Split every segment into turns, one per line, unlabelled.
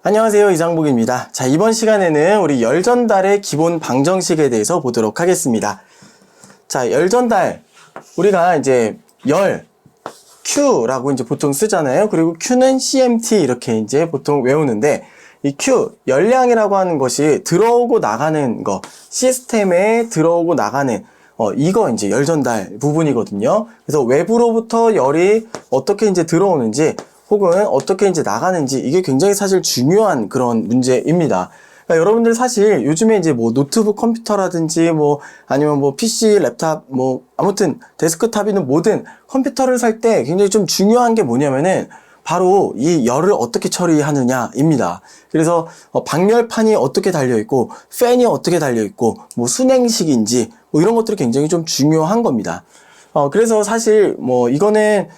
안녕하세요, 이장복입니다. 자, 이번 시간에는 우리 열 전달의 기본 방정식에 대해서 보도록 하겠습니다. 자, 열 전달, 우리가 이제 열, Q라고 이제 보통 쓰잖아요. 그리고 Q는 CMT 이렇게 이제 보통 외우는데, 이 Q, 열량이라고 하는 것이 들어오고 나가는 거, 시스템에 들어오고 나가는 이거 이제 열 전달 부분이거든요. 그래서 외부로부터 열이 어떻게 이제 들어오는지 혹은 어떻게 이제 나가는지 이게 굉장히 사실 중요한 그런 문제입니다. 그러니까 여러분들 사실 요즘에 이제 뭐 노트북 컴퓨터라든지 뭐 아니면 뭐 PC, 랩탑 뭐 아무튼 데스크탑이든 뭐든 컴퓨터를 살 때 굉장히 좀 중요한 게 뭐냐면은 바로 이 열을 어떻게 처리하느냐입니다. 그래서 방열판이 어떻게 달려있고 팬이 어떻게 달려있고 뭐 순행식인지 뭐 이런 것들이 굉장히 좀 중요한 겁니다. 그래서 사실 뭐 이거는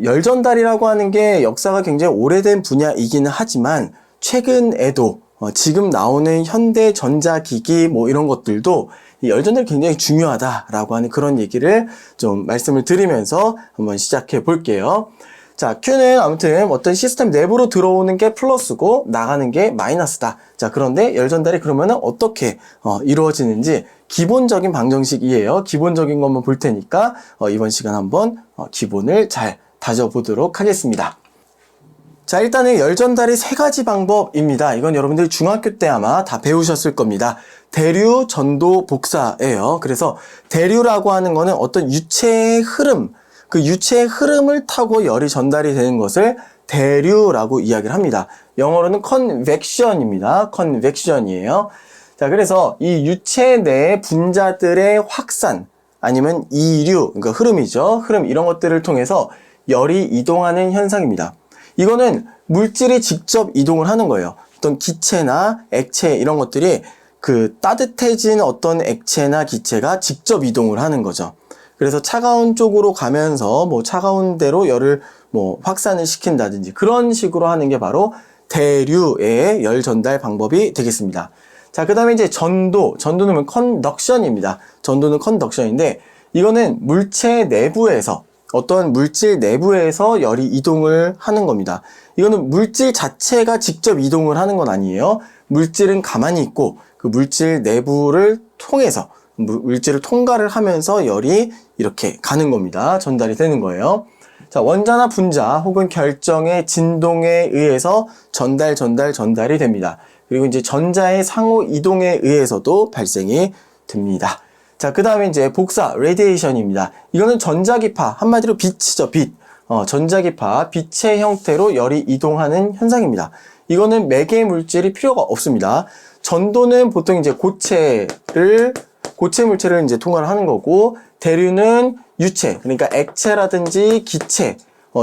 열 전달이라고 하는 게 역사가 굉장히 오래된 분야이기는 하지만 최근에도 지금 나오는 현대 전자기기 뭐 이런 것들도 이 열 전달이 굉장히 중요하다라고 하는 그런 얘기를 좀 말씀을 드리면서 한번 시작해 볼게요. 자, Q는 아무튼 어떤 시스템 내부로 들어오는 게 플러스고 나가는 게 마이너스다. 자, 그런데 열 전달이 그러면은 어떻게 이루어지는지 기본적인 방정식이에요. 기본적인 것만 볼 테니까 이번 시간 한번 기본을 잘 다져보도록 하겠습니다. 자, 일단은 열 전달의 세 가지 방법입니다. 이건 여러분들이 중학교 때 아마 다 배우셨을 겁니다. 대류, 전도, 복사예요. 그래서 대류라고 하는 거는 어떤 유체의 흐름, 그 유체의 흐름을 타고 열이 전달이 되는 것을 대류라고 이야기를 합니다. 영어로는 convection입니다. convection이에요. 자, 그래서 이 유체 내 분자들의 확산 아니면 이류, 그러니까 흐름이죠. 흐름 이런 것들을 통해서 열이 이동하는 현상입니다. 이거는 물질이 직접 이동을 하는 거예요. 어떤 기체나 액체 이런 것들이 그 따뜻해진 어떤 액체나 기체가 직접 이동을 하는 거죠. 그래서 차가운 쪽으로 가면서 뭐 차가운 데로 열을 뭐 확산을 시킨다든지 그런 식으로 하는 게 바로 대류의 열 전달 방법이 되겠습니다. 자, 그 다음에 이제 전도는 컨덕션입니다. 전도는 컨덕션인데 이거는 물체 내부에서 어떤 물질 내부에서 열이 이동을 하는 겁니다. 이거는 물질 자체가 직접 이동을 하는 건 아니에요. 물질은 가만히 있고 그 물질 내부를 통해서 물질을 통과를 하면서 열이 이렇게 가는 겁니다. 전달이 되는 거예요. 자, 원자나 분자 혹은 결정의 진동에 의해서 전달이 됩니다. 그리고 이제 전자의 상호 이동에 의해서도 발생이 됩니다. 자, 그 다음에 이제 복사, 레디에이션입니다. 이거는 전자기파, 한마디로 빛이죠, 빛. 전자기파, 빛의 형태로 열이 이동하는 현상입니다. 이거는 매개 물질이 필요가 없습니다. 전도는 보통 이제 고체 물체를 이제 통과를 하는 거고, 대류는 유체, 그러니까 액체라든지 기체,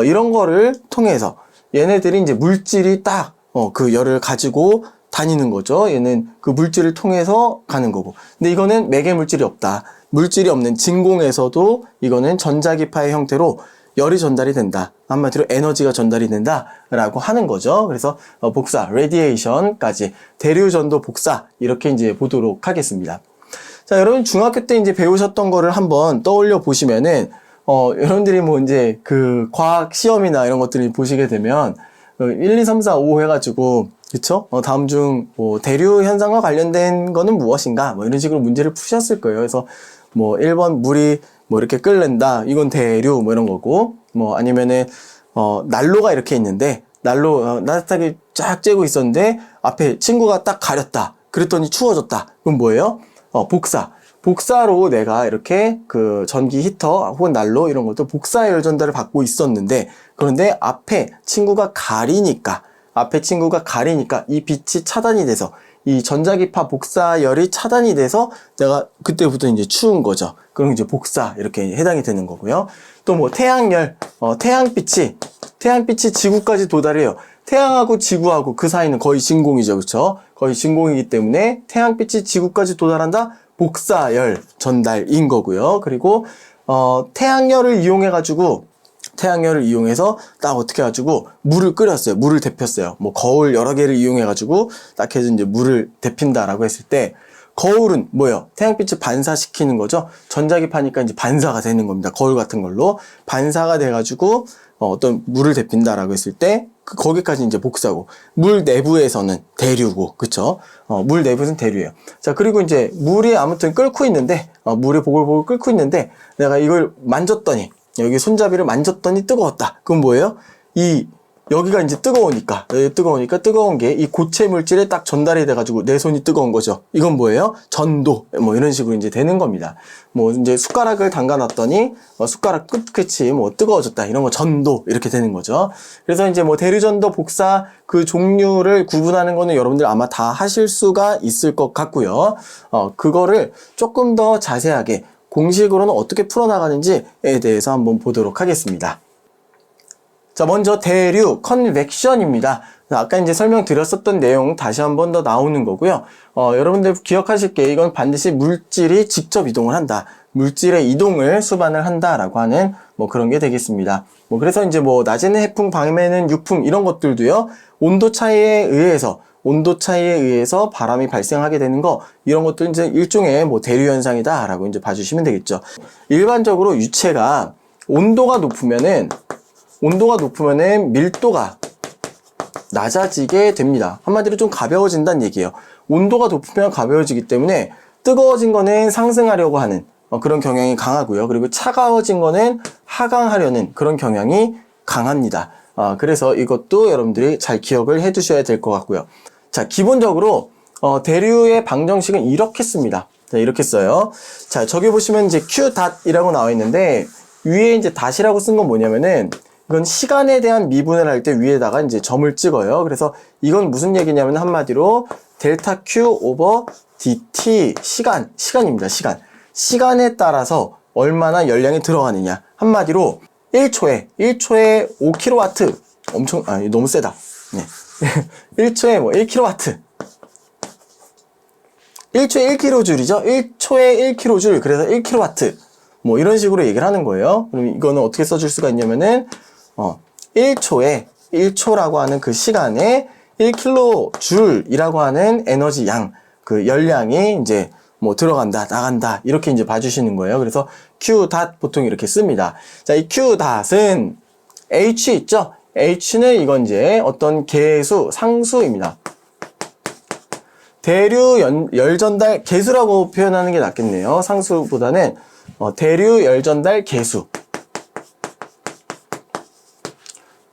이런 거를 통해서 얘네들이 이제 물질이 딱, 그 열을 가지고 다니는 거죠. 얘는 그 물질을 통해서 가는 거고. 근데 이거는 매개 물질이 없다. 물질이 없는 진공에서도 이거는 전자기파의 형태로 열이 전달이 된다. 한마디로 에너지가 전달이 된다라고 하는 거죠. 그래서 복사, 레디에이션까지 대류, 전도, 복사 이렇게 이제 보도록 하겠습니다. 자, 여러분 중학교 때 이제 배우셨던 거를 한번 떠올려 보시면은 여러분들이 뭐 이제 그 과학 시험이나 이런 것들을 보시게 되면 1, 2, 3, 4, 5 해가지고 그쵸? 다음 중 뭐 대류 현상과 관련된 거는 무엇인가? 뭐 이런 식으로 문제를 푸셨을 거예요. 그래서 뭐 1번 물이 뭐 이렇게 끓는다. 이건 대류 뭐 이런 거고 뭐 아니면은 난로가 이렇게 있는데 난로 따뜻하게 쫙 쬐고 있었는데 앞에 친구가 딱 가렸다. 그랬더니 추워졌다. 그럼 뭐예요? 복사로 내가 이렇게 그 전기 히터 혹은 난로 이런 것도 복사 열 전달을 받고 있었는데 그런데 앞에 친구가 가리니까 이 빛이 차단이 돼서 이 전자기파 복사열이 차단이 돼서 내가 그때부터 이제 추운 거죠. 그럼 이제 복사 이렇게 해당이 되는 거고요. 또 뭐 태양열, 태양빛이 지구까지 도달해요. 태양하고 지구하고 그 사이는 거의 진공이죠. 그렇죠? 거의 진공이기 때문에 태양빛이 지구까지 도달한다? 복사열 전달인 거고요. 그리고 태양열을 이용해서 딱 어떻게 해가지고 물을 끓였어요. 물을 데폈어요. 뭐 거울 여러 개를 이용해가지고 딱 해서 이제 물을 데핀다라고 했을 때 거울은 뭐예요? 태양빛을 반사시키는 거죠. 전자기파니까 이제 반사가 되는 겁니다. 거울 같은 걸로 반사가 돼가지고 어떤 물을 데핀다라고 했을 때 거기까지 이제 복사고, 물 내부에서는 대류고, 그쵸? 물 내부에서는 대류예요. 자, 그리고 이제 물이 아무튼 끓고 있는데, 물이 보글보글 끓고 있는데, 내가 이걸 만졌더니, 여기 손잡이를 만졌더니 뜨거웠다. 그건 뭐예요? 여기가 이제 뜨거우니까 뜨거운 게 이 고체 물질에 딱 전달이 돼가지고 내 손이 뜨거운 거죠. 이건 뭐예요? 전도. 뭐 이런 식으로 이제 되는 겁니다. 뭐 이제 숟가락을 담가놨더니 숟가락 끝이 뭐 뜨거워졌다. 이런 거 전도. 이렇게 되는 거죠. 그래서 이제 뭐 대류전도 복사 그 종류를 구분하는 거는 여러분들 아마 다 하실 수가 있을 것 같고요. 그거를 조금 더 자세하게 공식으로는 어떻게 풀어나가는지에 대해서 한번 보도록 하겠습니다. 자, 먼저 대류, 컨벡션입니다. 아까 이제 설명드렸었던 내용 다시 한 번 더 나오는 거고요. 여러분들 기억하실 게 이건 반드시 물질이 직접 이동을 한다. 물질의 이동을 수반을 한다라고 하는 뭐 그런 게 되겠습니다. 뭐 그래서 이제 뭐 낮에는 해풍, 밤에는 유풍 이런 것들도요. 온도 차이에 의해서 바람이 발생하게 되는 거 이런 것들 이제 일종의 뭐 대류 현상이다라고 이제 봐주시면 되겠죠. 일반적으로 유체가 온도가 높으면은 밀도가 낮아지게 됩니다. 한마디로 좀 가벼워진다는 얘기예요. 온도가 높으면 가벼워지기 때문에 뜨거워진 거는 상승하려고 하는 그런 경향이 강하고요. 그리고 차가워진 거는 하강하려는 그런 경향이 강합니다. 그래서 이것도 여러분들이 잘 기억을 해 두셔야 될 것 같고요. 자, 기본적으로 대류의 방정식은 이렇게 씁니다. 자, 이렇게 써요. 자, 저기 보시면 이제 Q.이라고 나와 있는데 위에 이제 닷이라고 쓴 건 뭐냐면은 이건 시간에 대한 미분을 할 때 위에다가 이제 점을 찍어요. 그래서 이건 무슨 얘기냐면 한마디로 델타 Q 오버 dt 시간입니다. 시간에 따라서 얼마나 열량이 들어가느냐. 한마디로 1초에 5kW 엄청 너무 세다. 네. 1초에 뭐 1kW 1초에 1kJ이죠. 1초에 1kJ 그래서 1kW 뭐 이런 식으로 얘기를 하는 거예요. 그럼 이거는 어떻게 써줄 수가 있냐면은 1초라고 하는 그 시간에 1kJ이라고 하는 에너지 양, 그 열량이 이제 뭐 들어간다, 나간다 이렇게 이제 봐주시는 거예요. 그래서 Q 닷 보통 이렇게 씁니다. 자, 이 Q 닷은 H 있죠? H는 이건 이제 어떤 계수, 상수입니다. 대류 열전달 계수라고 표현하는 게 낫겠네요. 상수보다는 대류 열전달 계수.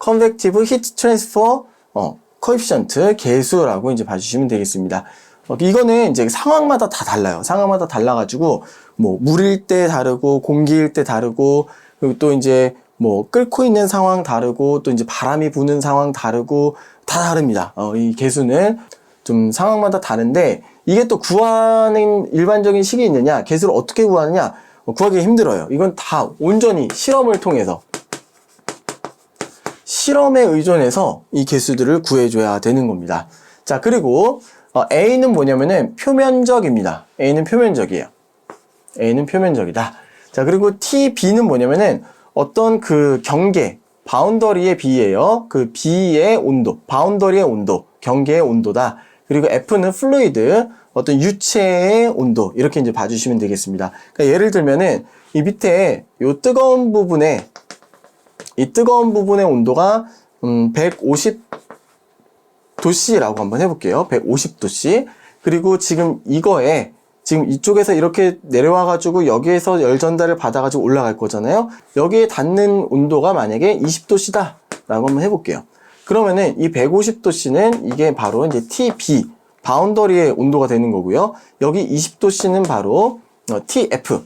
Convective Heat Transfer Coefficient 계수라고 이제 봐주시면 되겠습니다. 이거는 이제 상황마다 다 달라요. 상황마다 달라가지고 뭐 물일 때 다르고 공기일 때 다르고 그리고 또 이제 뭐 끓고 있는 상황 다르고 또 이제 바람이 부는 상황 다르고 다 다릅니다. 이 계수는 좀 상황마다 다른데 이게 또 구하는 일반적인 식이 있느냐, 계수를 어떻게 구하느냐 구하기 힘들어요. 이건 다 온전히 실험을 통해서 실험에 의존해서 이 개수들을 구해줘야 되는 겁니다. 자, 그리고 A는 뭐냐면은 표면적입니다. A는 표면적이에요. A는 표면적이다. 자, 그리고 TB는 뭐냐면은 어떤 그 경계, 바운더리의 B예요. 그 B의 온도, 바운더리의 온도, 경계의 온도다. 그리고 F는 플루이드, 어떤 유체의 온도 이렇게 이제 봐주시면 되겠습니다. 그러니까 예를 들면은 이 밑에 이 뜨거운 부분의 온도가 150도씨라고 한번 해볼게요. 150도씨. 그리고 지금 지금 이쪽에서 이렇게 내려와가지고 여기에서 열 전달을 받아가지고 올라갈 거잖아요. 여기에 닿는 온도가 만약에 20도씨다 라고 한번 해볼게요. 그러면은 이 150도씨는 이게 바로 이제 TB 바운더리의 온도가 되는 거고요. 여기 20도씨는 바로 TF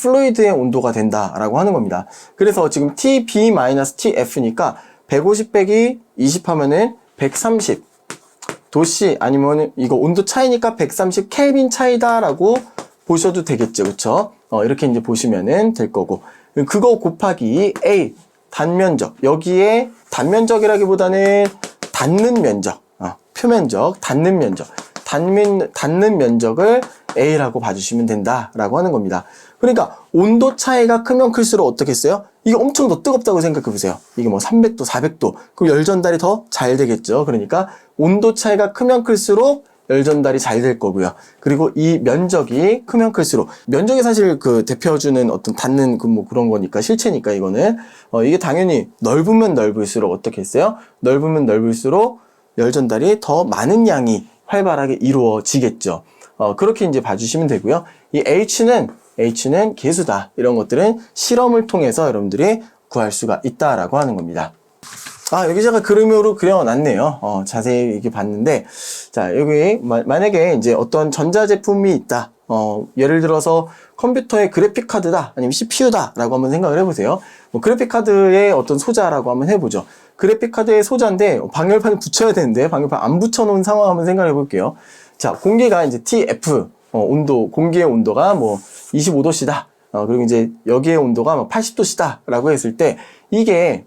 플루이드의 온도가 된다라고 하는 겁니다. 그래서 지금 TB-TF니까 150 빼기 20 하면은 130 도씨 아니면 이거 온도 차이니까 130 켈빈 차이다라고 보셔도 되겠죠. 그쵸? 이렇게 이제 보시면은 될 거고. 그거 곱하기 A 단면적. 여기에 단면적이라기보다는 닿는 면적. 표면적, 닿는 면적. 닿는 면적을 A라고 봐주시면 된다라고 하는 겁니다. 그러니까 온도 차이가 크면 클수록 어떻겠어요? 이게 엄청 더 뜨겁다고 생각해 보세요. 이게 뭐 300도, 400도. 그럼 열 전달이 더 잘 되겠죠. 그러니까 온도 차이가 크면 클수록 열 전달이 잘 될 거고요. 그리고 이 면적이 크면 클수록, 면적이 사실 그 대표주는 어떤 닿는 그 뭐 그런 거니까, 실체니까 이거는 이게 당연히 넓으면 넓을수록 어떻게 했어요? 넓으면 넓을수록 열 전달이 더 많은 양이 활발하게 이루어지겠죠. 그렇게 이제 봐주시면 되고요. 이 H는 개수다. 이런 것들은 실험을 통해서 여러분들이 구할 수가 있다라고 하는 겁니다. 여기 제가 그림으로 그려놨네요. 자세히 이렇게 봤는데, 자, 여기, 만약에 이제 어떤 전자제품이 있다. 예를 들어서 컴퓨터의 그래픽카드다. 아니면 CPU다. 라고 한번 생각을 해보세요. 그래픽카드의 어떤 소자라고 한번 해보죠. 그래픽카드의 소자인데, 방열판을 붙여야 되는데, 방열판 안 붙여놓은 상황 한번 생각해 볼게요. 자, 공기가 이제 TF, 공기의 온도가 뭐 25도씨다. 그리고 이제 여기의 온도가 뭐 80도씨다. 라고 했을 때, 이게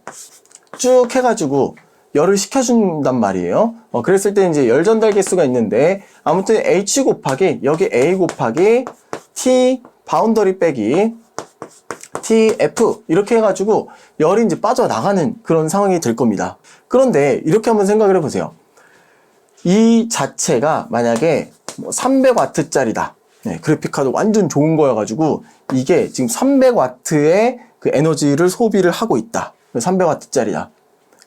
쭉 해가지고 열을 식혀준단 말이에요. 그랬을 때 이제 열 전달 개수가 있는데, 아무튼 H 곱하기, 여기 A 곱하기 T 바운더리 빼기 TF 이렇게 해가지고 열이 이제 빠져나가는 그런 상황이 될 겁니다. 그런데 이렇게 한번 생각을 해보세요. 이 자체가 만약에 300W짜리다. 네, 그래픽카드 완전 좋은 거여가지고 이게 지금 300W의 그 에너지를 소비를 하고 있다. 300W짜리다.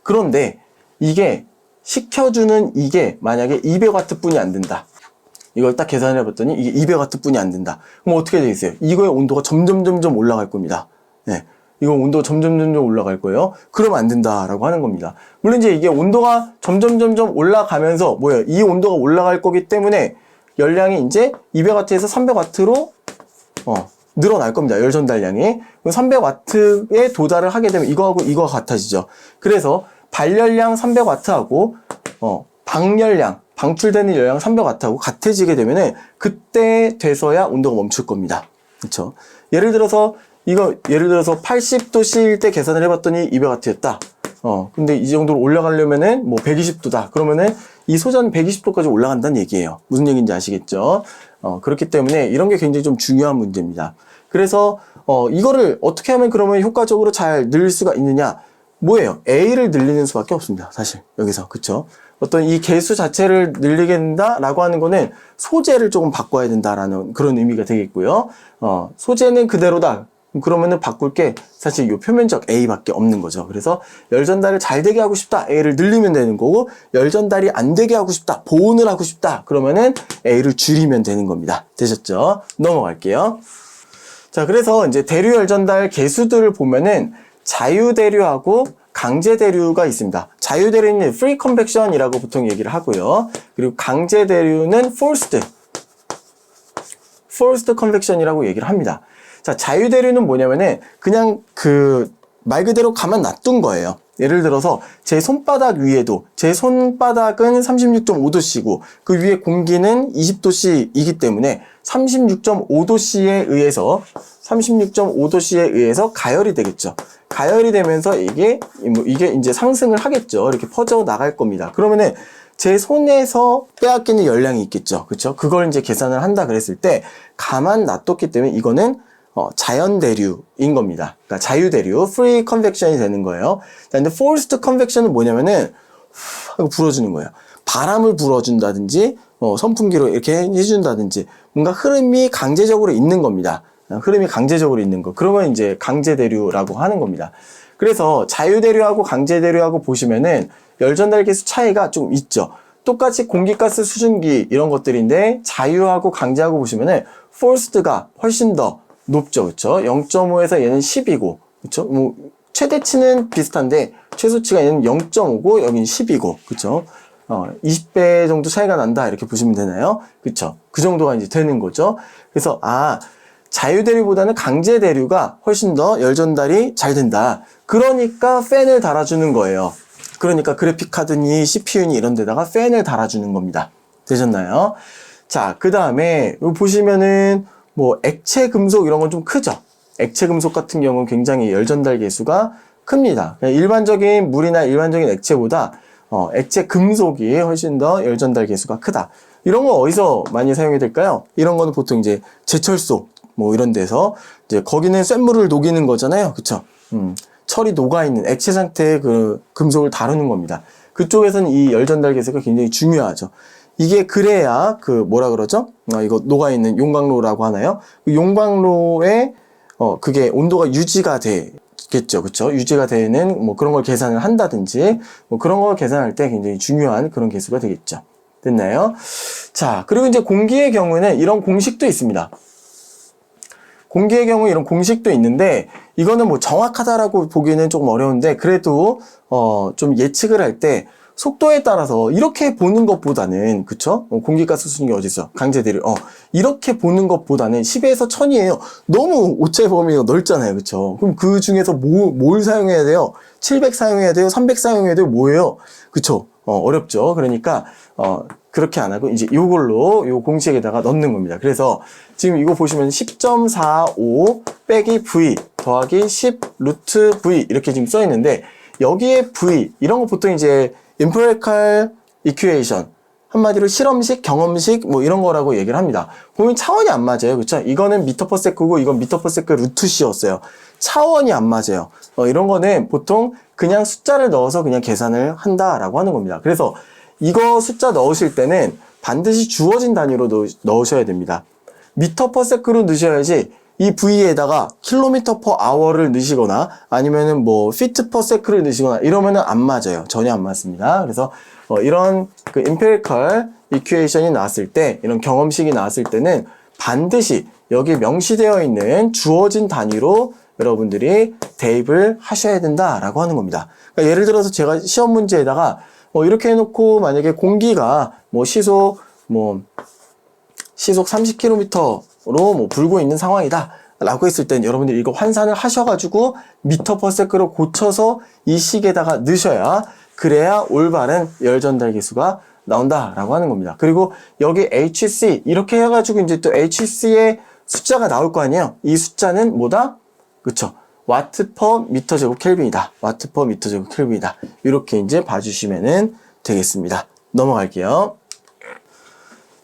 그런데 이게 식혀주는 이게 만약에 200W 뿐이 안 된다. 이걸 딱 계산을 해봤더니 이게 200W 뿐이 안 된다. 그럼 어떻게 되겠어요? 이거의 온도가 점점 올라갈 겁니다. 네. 이거 온도가 점점 올라갈 거예요. 그러면 안 된다라고 하는 겁니다. 물론 이제 이게 온도가 점점 올라가면서 뭐예요? 이 온도가 올라갈 거기 때문에 열량이 이제 200W에서 300W로 늘어날 겁니다. 열 전달량이. 300W에 도달을 하게 되면 이거하고 이거가 같아지죠. 그래서 발열량 300W하고 방열량, 방출되는 열량 300W하고 같아지게 되면은 그때 돼서야 온도가 멈출 겁니다. 그렇죠? 예를 들어서 80도씨일 때 계산을 해봤더니 200W였다. 근데 이 정도로 올라가려면은 뭐 120도다. 그러면은 이 소자는 120도까지 올라간다는 얘기예요. 무슨 얘기인지 아시겠죠? 그렇기 때문에 이런 게 굉장히 좀 중요한 문제입니다. 그래서 이거를 어떻게 하면 그러면 효과적으로 잘 늘릴 수가 있느냐? 뭐예요? A를 늘리는 수밖에 없습니다. 사실 여기서. 그쵸? 어떤 이 개수 자체를 늘리게 된다라고 하는 거는 소재를 조금 바꿔야 된다라는 그런 의미가 되겠고요. 소재는 그대로다. 그러면은 바꿀 게 사실 이 표면적 A밖에 없는 거죠. 그래서 열 전달을 잘 되게 하고 싶다. A를 늘리면 되는 거고, 열 전달이 안 되게 하고 싶다. 보온을 하고 싶다. 그러면은 A를 줄이면 되는 겁니다. 되셨죠? 넘어갈게요. 자, 그래서 이제 대류 열 전달 개수들을 보면은 자유대류하고 강제대류가 있습니다. 자유대류는 free convection이라고 보통 얘기를 하고요. 그리고 강제대류는 forced convection이라고 얘기를 합니다. 자, 자유대류는 뭐냐면은 그냥 말 그대로 가만 놔둔 거예요. 예를 들어서 제 손바닥 위에도, 제 손바닥은 36.5도씨고 그 위에 공기는 20도씨이기 때문에 36.5도씨에 의해서 가열이 되겠죠. 가열이 되면서 이게 이제 상승을 하겠죠. 이렇게 퍼져 나갈 겁니다. 그러면은 제 손에서 빼앗기는 열량이 있겠죠. 그렇죠? 그걸 이제 계산을 한다 그랬을 때 가만 놔뒀기 때문에 이거는 자연대류인 겁니다. 그러니까 자유대류, free convection이 되는 거예요. 자, 근데 forced convection은 뭐냐면은 하고 불어주는 거예요. 바람을 불어준다든지 선풍기로 이렇게 해준다든지 뭔가 흐름이 강제적으로 있는 겁니다. 흐름이 강제적으로 있는 거. 그러면 이제 강제대류라고 하는 겁니다. 그래서 자유대류하고 강제대류하고 보시면은 열전달 개수 차이가 좀 있죠. 똑같이 공기가스 수증기 이런 것들인데 자유하고 강제하고 보시면은 forced가 훨씬 더 높죠. 그쵸? 0.5에서 얘는 10이고, 그쵸? 뭐, 최대치는 비슷한데, 최소치가 얘는 0.5고, 여기는 10이고, 그쵸? 20배 정도 차이가 난다. 이렇게 보시면 되나요? 그쵸? 그 정도가 이제 되는 거죠. 그래서, 자유대류보다는 강제대류가 훨씬 더 열전달이 잘 된다. 그러니까 팬을 달아주는 거예요. 그러니까 그래픽카드니 CPU니 이런 데다가 팬을 달아주는 겁니다. 되셨나요? 자, 그 다음에, 보시면은, 뭐 액체 금속 이런 건 좀 크죠. 액체 금속 같은 경우는 굉장히 열 전달 개수가 큽니다. 일반적인 물이나 일반적인 액체보다 액체 금속이 훨씬 더 열 전달 개수가 크다. 이런 거 어디서 많이 사용이 될까요? 이런 거는 보통 이제 제철소 뭐 이런 데서 이제 거기는 쇳물을 녹이는 거잖아요. 그쵸? 철이 녹아있는 액체 상태의 그 금속을 다루는 겁니다. 그쪽에서는 이 열 전달 개수가 굉장히 중요하죠. 이게 그래야 그 뭐라 그러죠? 이거 녹아있는 용광로라고 하나요? 그 용광로에 그게 온도가 유지가 되겠죠. 그쵸? 유지가 되는 뭐 그런 걸 계산을 한다든지 뭐 그런 걸 계산할 때 굉장히 중요한 그런 개수가 되겠죠. 됐나요? 자, 그리고 이제 공기의 경우는 이런 공식도 있습니다. 공기의 경우 이런 공식도 있는데 이거는 뭐 정확하다라고 보기는 조금 어려운데 그래도 좀 예측을 할 때 속도에 따라서 이렇게 보는 것보다는 그쵸? 공기가스 수증기 어디서 강제대류 이렇게 보는 것보다는 10에서 1000이에요. 너무 오차의 범위가 넓잖아요. 그쵸? 그럼 그 중에서 뭘 사용해야 돼요? 700 사용해야 돼요? 300 사용해야 돼요? 뭐예요? 그쵸? 어렵죠. 그러니까 그렇게 안 하고 이제 이걸로 요 공식에다가 넣는 겁니다. 그래서 지금 이거 보시면 10.45 빼기 V 더하기 10 루트 V 이렇게 지금 써 있는데 여기에 V 이런 거 보통 이제 empirical equation 한마디로 실험식, 경험식 뭐 이런 거라고 얘기를 합니다. 보면 차원이 안 맞아요. 그렇죠? 이거는 미터 퍼 세크고 이건 미터 퍼 세크 루트 C였어요. 차원이 안 맞아요. 이런 거는 보통 그냥 숫자를 넣어서 그냥 계산을 한다라고 하는 겁니다. 그래서 이거 숫자 넣으실 때는 반드시 주어진 단위로 넣으셔야 됩니다. 미터 퍼 세크로 넣으셔야지 이 V에다가 킬로미터 퍼 아워를 넣으시거나 아니면은 뭐 피트 퍼 세크를 넣으시거나 이러면은 안 맞아요. 전혀 안 맞습니다. 그래서 이런 그 empirical equation이 나왔을 때 이런 경험식이 나왔을 때는 반드시 여기 명시되어 있는 주어진 단위로 여러분들이 대입을 하셔야 된다라고 하는 겁니다. 그러니까 예를 들어서 제가 시험 문제에다가 이렇게 해놓고 만약에 공기가 시속 30km로 불고 있는 상황이다 라고 했을 땐 여러분들이 이거 환산을 하셔가지고 미터 퍼 세크로 고쳐서 이 식에다가 넣으셔야 그래야 올바른 열 전달 계수가 나온다라고 하는 겁니다. 그리고 여기 HC 이렇게 해가지고 이제 또 HC의 숫자가 나올 거 아니에요. 이 숫자는 뭐다? 그쵸? 와트 퍼 미터 제곱 켈빈이다. 와트 퍼 미터 제곱 켈빈이다. 이렇게 이제 봐주시면은 되겠습니다. 넘어갈게요.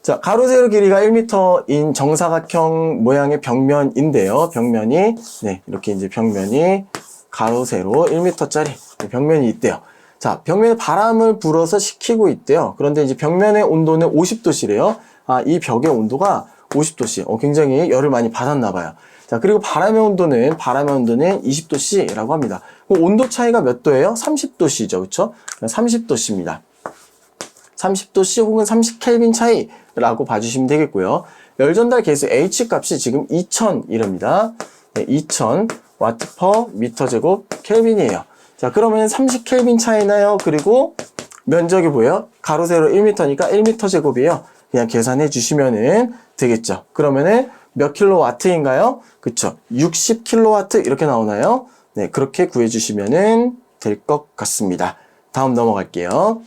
자, 가로 세로 길이가 1m인 정사각형 모양의 벽면인데요. 벽면이 이렇게 이제 벽면이 가로 세로 1m짜리 벽면이 있대요. 자, 벽면에 바람을 불어서 식히고 있대요. 그런데 이제 벽면의 온도는 50도씨래요. 이 벽의 온도가 50도씨. 굉장히 열을 많이 받았나 봐요. 자, 그리고 바람의 온도는 20도씨라고 합니다. 온도 차이가 몇 도예요? 30도씨죠. 그쵸? 30도씨입니다. 30도씨 혹은 30켈빈 차이라고 봐주시면 되겠고요. 열전달 계수 H 값이 지금 2000이랍니다. 2000 와트 퍼 미터 제곱 켈빈이에요. 자, 그러면 30켈빈 차이나요? 그리고 면적이 뭐예요? 가로 세로 1m니까 1m 제곱이에요. 그냥 계산해 주시면은 되겠죠. 그러면은 몇 킬로와트인가요? 그쵸. 60킬로와트 이렇게 나오나요? 네, 그렇게 구해 주시면은 될 것 같습니다. 다음 넘어갈게요.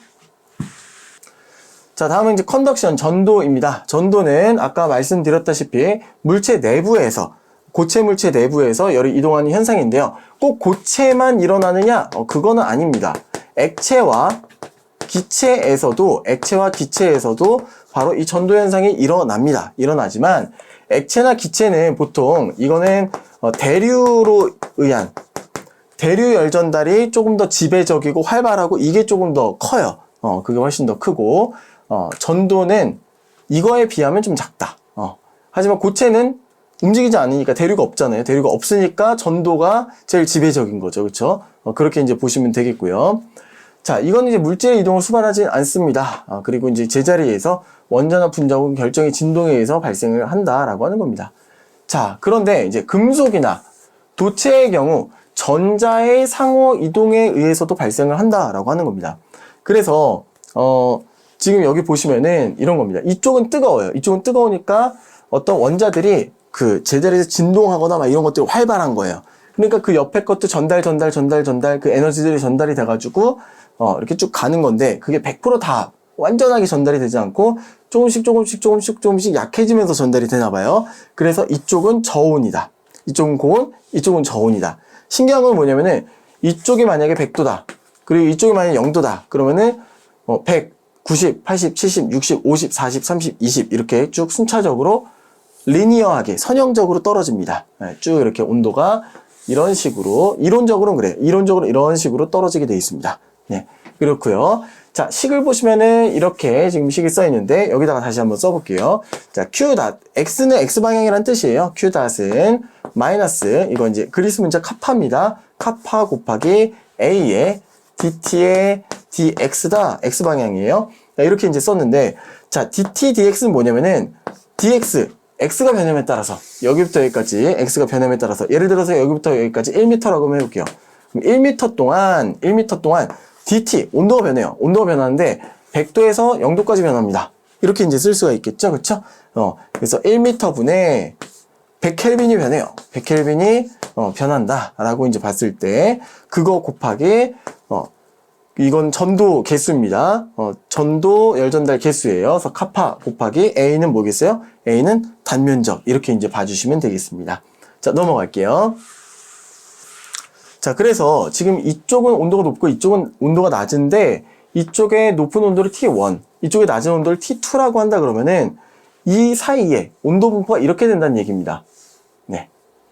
자, 다음은 이제 컨덕션, 전도입니다. 전도는 아까 말씀드렸다시피 물체 내부에서, 고체 물체 내부에서 열이 이동하는 현상인데요. 꼭 고체만 일어나느냐? 그거는 아닙니다. 액체와 기체에서도 바로 이 전도 현상이 일어납니다. 일어나지만 액체나 기체는 보통 이거는 대류로 의한 대류 열 전달이 조금 더 지배적이고 활발하고 이게 조금 더 커요. 그게 훨씬 더 크고 전도는 이거에 비하면 좀 작다. 하지만 고체는 움직이지 않으니까 대류가 없잖아요. 대류가 없으니까 전도가 제일 지배적인 거죠. 그렇죠? 그렇게 이제 보시면 되겠고요. 자, 이건 이제 물질의 이동을 수반하지 않습니다. 그리고 이제 제자리에서 원자나 분자 혹은 결정의 진동에 의해서 발생을 한다라고 하는 겁니다. 자, 그런데 이제 금속이나 도체의 경우 전자의 상호 이동에 의해서도 발생을 한다라고 하는 겁니다. 그래서 지금 여기 보시면은 이런 겁니다. 이쪽은 뜨거워요. 이쪽은 뜨거우니까 어떤 원자들이 그 제자리에서 진동하거나 막 이런 것들이 활발한 거예요. 그러니까 그 옆에 것도 전달 그 에너지들이 전달이 돼가지고 이렇게 쭉 가는 건데 그게 100% 다 완전하게 전달이 되지 않고 조금씩 약해지면서 전달이 되나 봐요. 그래서 이쪽은 저온이다. 이쪽은 고온, 이쪽은 저온이다. 신기한 건 뭐냐면은 이쪽이 만약에 100도다. 그리고 이쪽이 만약에 0도다. 그러면은 100, 90, 80, 70, 60, 50, 40, 30, 20 이렇게 쭉 순차적으로 리니어하게 선형적으로 떨어집니다. 쭉 이렇게 온도가 이런 식으로 이론적으로는 그래요. 이론적으로 이런 식으로 떨어지게 되어 있습니다. 네, 그렇고요. 자, 식을 보시면은 이렇게 지금 식이 써 있는데 여기다가 다시 한번 써볼게요. 자, Q 닷 X는 X 방향이란 뜻이에요. Q 닷은 마이너스 이거 이제 그리스 문자 카파입니다. 카파 곱하기 A의 DT의 DX다 X 방향이에요. 자, 이렇게 이제 썼는데 자, DT DX는 뭐냐면은 DX X가 변함에 따라서 여기부터 여기까지 X가 변함에 따라서 예를 들어서 여기부터 여기까지 1m라고 한번 해볼게요. 그럼 1m 동안 DT 온도가 변해요. 온도가 변하는데 100도에서 0도까지 변합니다. 이렇게 이제 쓸 수가 있겠죠, 그렇죠? 그래서 1m 분에 100켈빈이 변해요. 100켈빈이 변한다라고 이제 봤을 때 그거 곱하기 이건 전도 개수입니다. 전도 열전달 개수예요. 그래서 카파 곱하기 A는 뭐겠어요? A는 단면적. 이렇게 이제 봐주시면 되겠습니다. 자, 넘어갈게요. 자, 그래서 지금 이쪽은 온도가 높고 이쪽은 온도가 낮은데 이쪽에 높은 온도를 T1, 이쪽에 낮은 온도를 T2라고 한다 그러면은 이 사이에 온도 분포가 이렇게 된다는 얘기입니다. 네.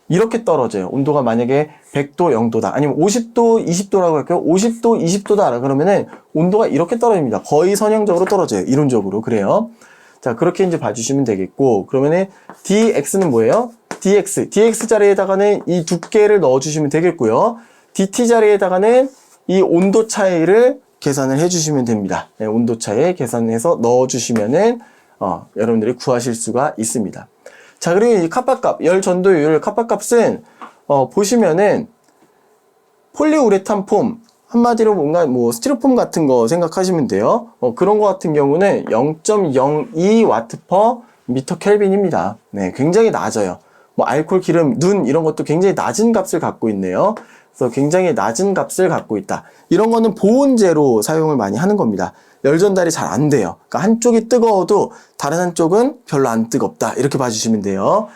이렇게 떨어져요. 온도가 만약에 100도, 0도다. 아니면 50도, 20도라고 할게요. 50도, 20도다. 그러면은 온도가 이렇게 떨어집니다. 거의 선형적으로 떨어져요. 이론적으로. 그래요. 자, 그렇게 이제 봐주시면 되겠고. 그러면은 dx는 뭐예요? dx 자리에다가는 이 두께를 넣어주시면 되겠고요. dt 자리에다가는 이 온도 차이를 계산을 해주시면 됩니다. 네, 온도 차이 계산해서 넣어주시면은 여러분들이 구하실 수가 있습니다. 자, 그리고 이 카파값, 열 전도율 카파값은 보시면은 폴리우레탄 폼, 한마디로 뭔가 뭐 스티로폼 같은 거 생각하시면 돼요. 그런 거 같은 경우는 0.02 W per 켈빈입니다. 네, 굉장히 낮아요. 뭐 알코올, 기름, 눈 이런 것도 굉장히 낮은 값을 갖고 있네요. 그래서 굉장히 낮은 값을 갖고 있다. 이런 거는 보온재로 사용을 많이 하는 겁니다. 열 전달이 잘 안 돼요. 그러니까 한쪽이 뜨거워도 다른 한쪽은 별로 안 뜨겁다. 이렇게 봐주시면 돼요.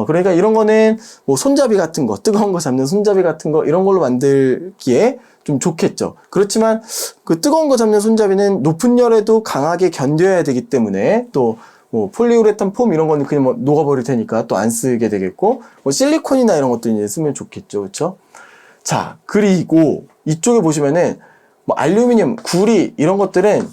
그러니까 이런 거는 뭐 손잡이 같은 거, 뜨거운 거 잡는 손잡이 같은 거 이런 걸로 만들기에 좀 좋겠죠. 그렇지만 그 뜨거운 거 잡는 손잡이는 높은 열에도 강하게 견뎌야 되기 때문에 또 뭐 폴리우레탄 폼 이런 거는 그냥 뭐 녹아버릴 테니까 또 안 쓰게 되겠고 뭐 실리콘이나 이런 것도 이제 쓰면 좋겠죠. 그렇죠? 자, 그리고 이쪽에 보시면은 뭐 알루미늄, 구리 이런 것들은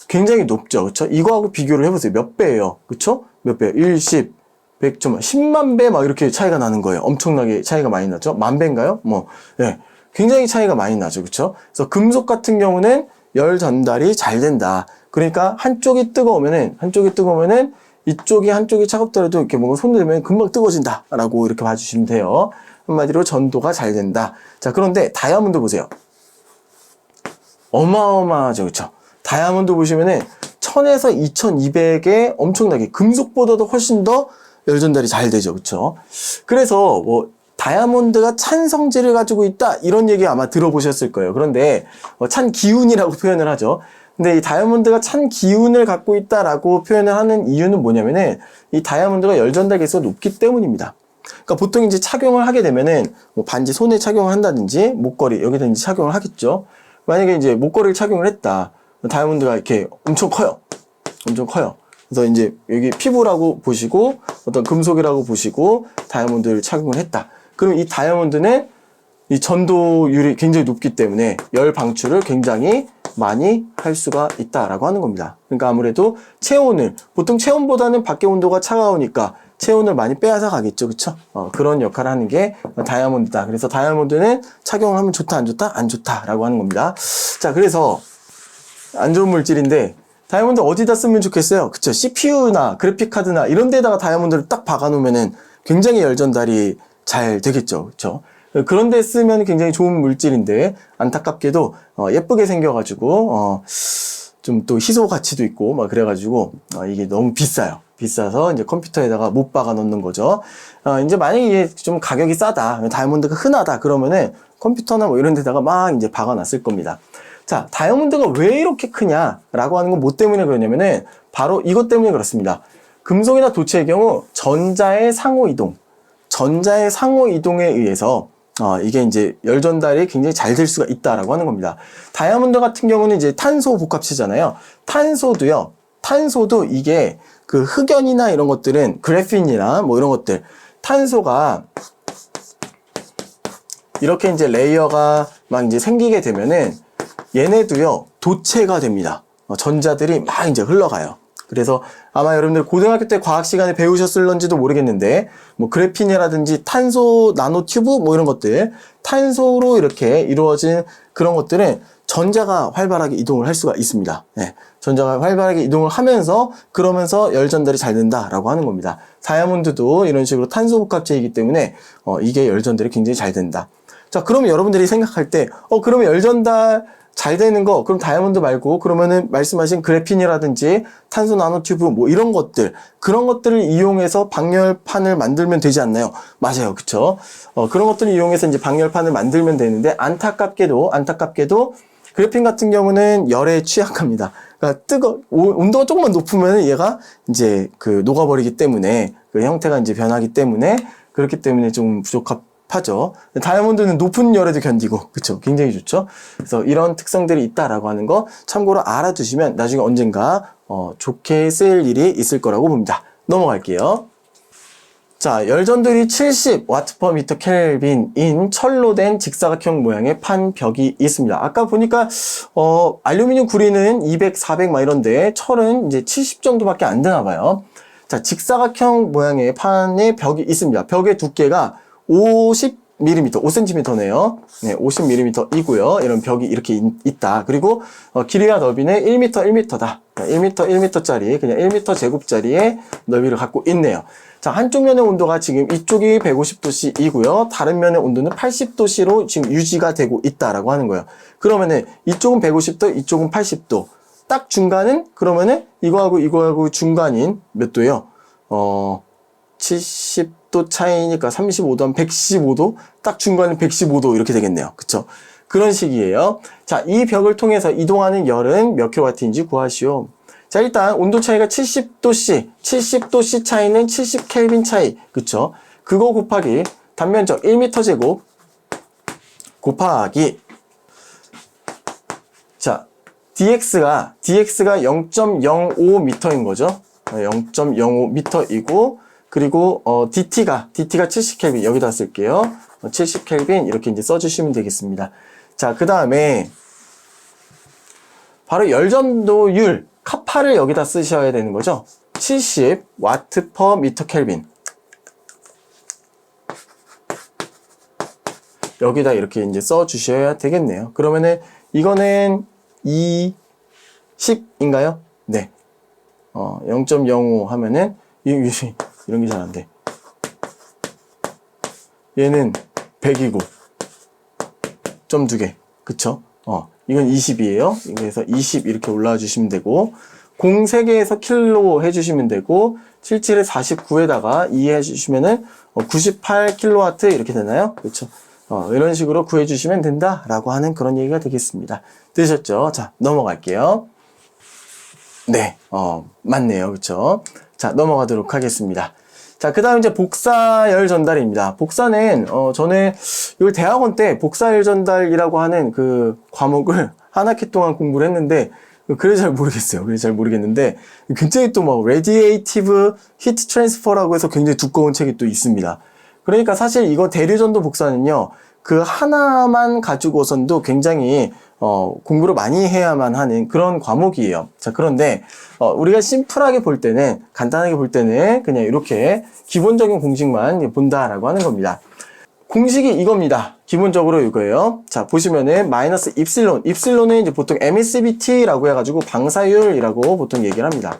굉장히 높죠. 그렇죠? 이거하고 비교를 해보세요. 몇 배예요? 그렇죠? 몇 배예요? 1, 10, 100, 10만 배 막 이렇게 차이가 나는 거예요. 엄청나게 차이가 많이 나죠? 만 배인가요? 뭐, 네. 굉장히 차이가 많이 나죠. 그렇죠? 그래서 금속 같은 경우는 열 전달이 잘 된다. 그러니까 한쪽이 뜨거우면은 한쪽이 차갑더라도 이렇게 뭔가 손 대면 금방 뜨거워진다. 라고 이렇게 봐주시면 돼요. 한마디로 전도가 잘 된다. 자, 그런데 다이아몬드 보세요. 어마어마하죠. 그렇죠? 다이아몬드 보시면은 1000에서 2200에 엄청나게 금속보다도 훨씬 더 열 전달이 잘 되죠. 그렇죠? 그래서 뭐 다이아몬드가 찬 성질을 가지고 있다 이런 얘기 아마 들어보셨을 거예요. 그런데 찬 기운이라고 표현을 하죠. 근데 이 다이아몬드가 찬 기운을 갖고 있다라고 표현을 하는 이유는 뭐냐면은 이 다이아몬드가 열 전달 개수가 높기 때문입니다. 그러니까 보통 이제 착용을 하게 되면은 뭐 반지 손에 착용을 한다든지 목걸이 여기다 이제 착용을 하겠죠. 만약에 이제 목걸이를 착용을 했다. 다이아몬드가 이렇게 엄청 커요. 엄청 커요. 그래서 이제 여기 피부라고 보시고 어떤 금속이라고 보시고 다이아몬드를 착용을 했다. 그럼 이 다이아몬드는 이 전도율이 굉장히 높기 때문에 열 방출을 굉장히 많이 할 수가 있다라고 하는 겁니다. 그러니까 아무래도 체온을 보통 체온보다는 밖의 온도가 차가우니까 체온을 많이 빼앗아 가겠죠. 그쵸? 그런 역할을 하는 게 다이아몬드다. 그래서 다이아몬드는 착용을 하면 좋다, 안 좋다? 안 좋다라고 하는 겁니다. 자, 그래서 안 좋은 물질인데 다이아몬드 어디다 쓰면 좋겠어요? 그쵸? CPU나 그래픽카드나 이런 데다가 다이아몬드를 딱 박아 놓으면은 굉장히 열 전달이 잘 되겠죠. 그쵸? 그런 데 쓰면 굉장히 좋은 물질인데 안타깝게도 예쁘게 생겨가지고 좀 또 희소 가치도 있고 막 그래가지고 이게 너무 비싸요. 비싸서 이제 컴퓨터에다가 못 박아 놓는 거죠. 이제 만약에 이게 좀 가격이 싸다, 다이아몬드가 흔하다 그러면은 컴퓨터나 뭐 이런 데다가 막 이제 박아 놨을 겁니다. 자, 다이아몬드가 왜 이렇게 크냐라고 하는 건 뭐 때문에 그러냐면은 바로 이것 때문에 그렇습니다. 금속이나 도체의 경우 전자의 상호 이동에 의해서 이게 이제 열 전달이 굉장히 잘 될 수가 있다라고 하는 겁니다. 다이아몬드 같은 경우는 이제 탄소 복합체잖아요. 탄소도 이게 그 흑연이나 이런 것들은 그래핀이나 뭐 이런 것들 탄소가 이렇게 이제 레이어가 막 이제 생기게 되면은 얘네도요 도체가 됩니다. 전자들이 막 이제 흘러가요. 그래서 아마 여러분들 고등학교 때 과학 시간에 배우셨을런지도 모르겠는데 뭐 그래핀이라든지 탄소 나노튜브 뭐 이런 것들, 탄소로 이렇게 이루어진 그런 것들은 전자가 활발하게 이동을 할 수가 있습니다. 네, 전자가 활발하게 이동을 하면서 그러면서 열 전달이 잘 된다라고 하는 겁니다. 다이아몬드도 이런 식으로 탄소 복합체이기 때문에 이게 열 전달이 굉장히 잘 된다. 자, 그러면 여러분들이 생각할 때 그러면 열 전달 잘 되는 거, 그럼 다이아몬드 말고, 그러면은 말씀하신 그래핀이라든지 탄소 나노튜브 뭐 이런 것들, 그런 것들을 이용해서 방열판을 만들면 되지 않나요? 맞아요. 그쵸? 그런 것들을 이용해서 이제 방열판을 만들면 되는데, 안타깝게도, 그래핀 같은 경우는 열에 취약합니다. 그러니까 온도가 조금만 높으면 얘가 이제 녹아버리기 때문에, 그 형태가 이제 변하기 때문에, 그렇기 때문에 좀 부족하죠. 다이아몬드는 높은 열에도 견디고, 그쵸? 굉장히 좋죠? 그래서 이런 특성들이 있다라고 하는 거 참고로 알아두시면 나중에 언젠가, 좋게 쓰일 일이 있을 거라고 봅니다. 넘어갈게요. 자, 열전도율이 70W/m·K인 철로 된 직사각형 모양의 판벽이 있습니다. 아까 보니까, 알루미늄 구리는 200, 400 막 이런데, 철은 이제 70 정도밖에 안 되나 봐요. 자, 직사각형 모양의 판의 벽이 있습니다. 벽의 두께가 50mm, 5cm네요. 네, 50mm이고요. 이런 벽이 이렇게 있다. 그리고 길이와 너비는 1m, 1m다. 1m, 1m짜리, 그냥 1m 제곱짜리의 너비를 갖고 있네요. 자, 한쪽 면의 온도가 지금 이쪽이 150도씨이고요. 다른 면의 온도는 80도씨로 지금 유지가 되고 있다라고 하는 거예요. 그러면은 이쪽은 150도, 이쪽은 80도. 딱 중간은 그러면은 이거하고 중간인 몇 도예요? 70도 차이니까 35도 하면 115도? 딱 중간은 115도 이렇게 되겠네요. 그쵸? 그런 식이에요. 자, 이 벽을 통해서 이동하는 열은 몇 킬로와트인지 구하시오. 자, 일단 온도 차이가 70도씨 차이는 70켈빈 차이. 그쵸? 그거 곱하기 단면적 1m 제곱 곱하기 자, dx가 0.05m인 거죠. 0.05m이고 그리고 dt가 70켈빈 여기다 쓸게요. 70켈빈 이렇게 이제 써주시면 되겠습니다. 자, 그 다음에 바로 열전도율 카파를 여기다 쓰셔야 되는 거죠. 70W/m·K 여기다 이렇게 이제 써주셔야 되겠네요. 그러면은 이거는 20인가요? 네. 0.05 하면은 이런 게 잘 안 돼. 얘는 100이고 점 2개. 그쵸? 이건 20이에요. 그래서 20 이렇게 올라와 주시면 되고 03개에서 킬로 해주시면 되고 77에 49에다가 2 해주시면은 98kW 이렇게 되나요? 그렇죠? 이런 식으로 구해주시면 된다라고 하는 그런 얘기가 되겠습니다. 되셨죠? 자, 넘어갈게요. 네, 맞네요. 그렇죠? 자, 넘어가도록 하겠습니다. 자, 그 다음 이제 복사열 전달입니다. 복사는, 저는 이걸 대학원 때 복사열 전달이라고 하는 그 과목을 한 학기 동안 공부를 했는데, 그래 잘 모르겠어요. 그래 잘 모르겠는데, 굉장히 또 뭐, Radiative Heat Transfer라고 해서 굉장히 두꺼운 책이 또 있습니다. 그러니까 사실 이거 대류전도 복사는요, 그 하나만 가지고선도 굉장히, 공부를 많이 해야만 하는 그런 과목이에요. 자, 그런데, 우리가 심플하게 볼 때는, 간단하게 볼 때는 그냥 이렇게 기본적인 공식만 본다라고 하는 겁니다. 공식이 이겁니다. 기본적으로 이거예요. 자, 보시면은 마이너스 입실론. 입실론은 이제 보통 에미시비티라고 해가지고 방사율이라고 보통 얘기를 합니다.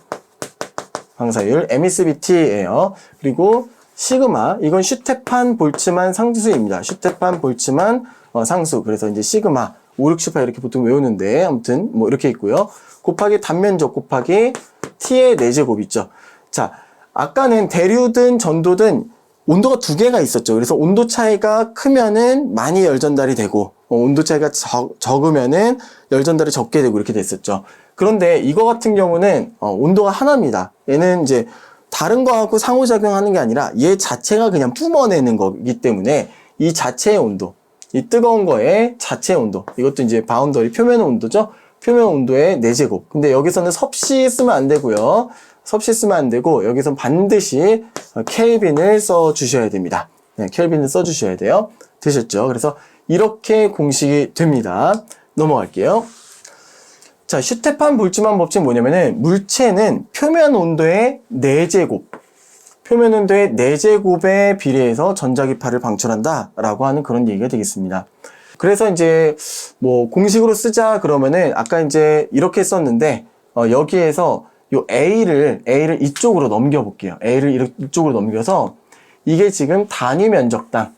방사율, 에미시비티예요. 그리고 시그마, 이건 슈테판 볼츠만 상수입니다. 슈테판 볼츠만 상수. 그래서 이제 시그마, 5, 6, 7, 8 이렇게 보통 외우는데 아무튼 뭐 이렇게 있고요. 곱하기 단면적 곱하기 t의 4제곱 있죠. 자, 아까는 대류든 전도든 온도가 두 개가 있었죠. 그래서 온도 차이가 크면은 많이 열 전달이 되고 온도 차이가 적으면은 열 전달이 적게 되고 이렇게 됐었죠. 그런데 이거 같은 경우는 온도가 하나입니다. 얘는 이제 다른 거하고 상호작용하는 게 아니라 얘 자체가 그냥 뿜어내는 거기 때문에 이 자체의 온도, 이 뜨거운 거의 자체 온도, 이것도 이제 바운더리 표면 온도죠. 표면 온도의 4제곱. 근데 여기서는 섭씨 쓰면 안 되고요. 섭씨 쓰면 안 되고 여기선 반드시 켈빈을 써주셔야 됩니다. 네, 켈빈을 써주셔야 돼요. 되셨죠? 그래서 이렇게 공식이 됩니다. 넘어갈게요. 자, 슈테판 볼츠만 법칙 뭐냐면은 물체는 표면 온도의 4제곱, 표면 온도의 4제곱에 비례해서 전자기파를 방출한다 라고 하는 그런 얘기가 되겠습니다. 그래서 이제 뭐 공식으로 쓰자 그러면은 아까 이제 이렇게 썼는데 여기에서 요 A를 이쪽으로 넘겨 볼게요. A를 이쪽으로 넘겨서 이게 지금 단위 면적당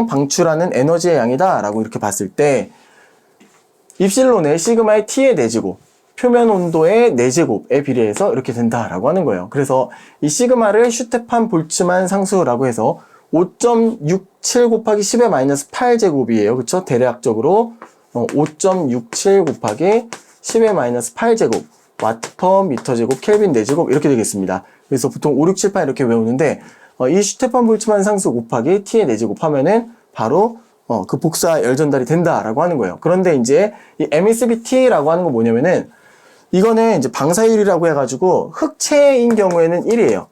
방출하는 에너지의 양이다 라고 이렇게 봤을 때 입실론의 시그마의 T의 4제곱, 표면 온도의 4제곱에 비례해서 이렇게 된다라고 하는 거예요. 그래서 이 시그마를 슈테판 볼츠만 상수라고 해서 5.67 곱하기 10의 마이너스 8제곱이에요. 그쵸? 대략적으로 5.67 곱하기 10의 마이너스 8제곱 와트 퍼 미터 제곱 켈빈 4제곱 이렇게 되겠습니다. 그래서 보통 5, 6, 7, 8 이렇게 외우는데 이 슈테판 볼츠만 상수 곱하기 T의 4제곱 하면은 바로 그 복사 열 전달이 된다라고 하는 거예요. 그런데 이제 이 MSBT라고 하는 건 뭐냐면은 이거는 이제 방사율이라고 해가지고 흑체인 경우에는 1이에요.